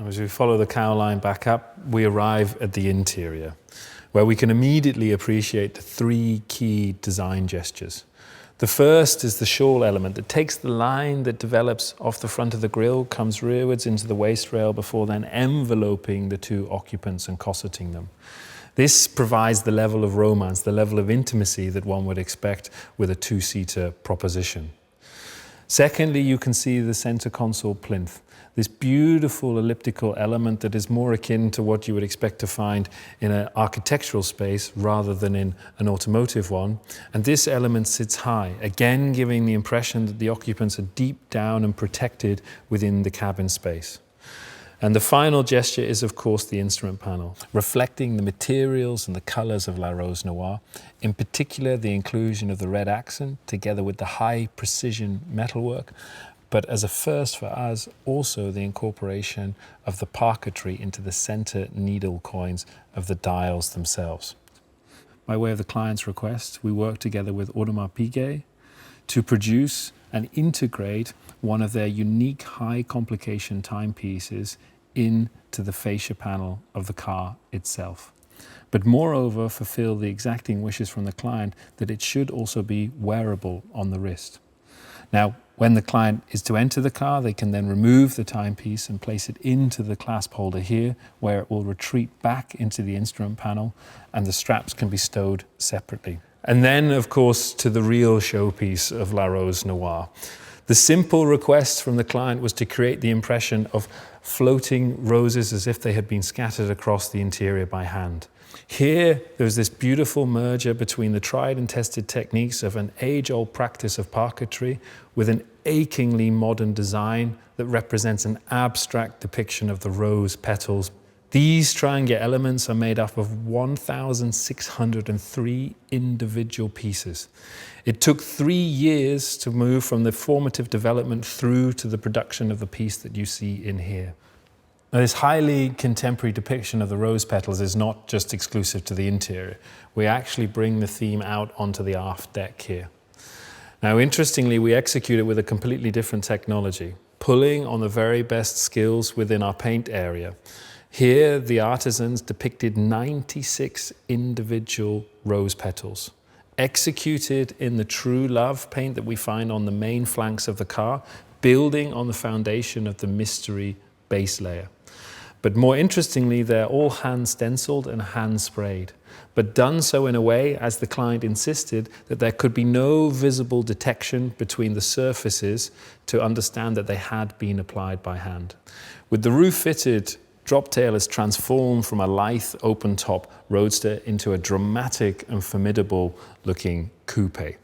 As we follow the cowl line back up, we arrive at the interior, where we can immediately appreciate the three key design gestures. The first is the shawl element that takes the line that develops off the front of the grille, comes rearwards into the waist rail before then enveloping the two occupants and corseting them. This provides the level of romance, the level of intimacy that one would expect with a two-seater proposition. Secondly, you can see the center console plinth, this beautiful elliptical element that is more akin to what you would expect to find in an architectural space rather than in an automotive one. And this element sits high, again giving the impression that the occupants are deep down and protected within the cabin space. And the final gesture is, of course, the instrument panel, reflecting the materials and the colors of La Rose Noire, in particular the inclusion of the red accent together with the high precision metalwork, but as a first for us, also the incorporation of the parquetry into the center needle coins of the dials themselves. By way of the client's request, we worked together with Audemars Piguet to produce and integrate one of their unique high complication timepieces into the fascia panel of the car itself. But moreover, fulfill the exacting wishes from the client that it should also be wearable on the wrist. Now, when the client is to enter the car, they can then remove the timepiece and place it into the clasp holder here, where it will retreat back into the instrument panel and the straps can be stowed separately. And then, of course, to the real showpiece of La Rose Noire. The simple request from the client was to create the impression of floating roses as if they had been scattered across the interior by hand. Here, there's this beautiful merger between the tried and tested techniques of an age-old practice of parquetry with an achingly modern design that represents an abstract depiction of the rose petals. These triangular elements are made up of 1,603 individual pieces. It took 3 years to move from the formative development through to the production of the piece that you see in here. Now, this highly contemporary depiction of the rose petals is not just exclusive to the interior. We actually bring the theme out onto the aft deck here. Now, interestingly, we execute it with a completely different technology, pulling on the very best skills within our paint area. Here, the artisans depicted 96 individual rose petals, executed in the True Love paint that we find on the main flanks of the car, building on the foundation of the Mystery base layer. But more interestingly, they're all hand stenciled and hand sprayed, but done so in a way, as the client insisted, that there could be no visible detection between the surfaces to understand that they had been applied by hand. With the roof fitted, Droptail is transformed from a lithe open-top roadster into a dramatic and formidable looking coupe.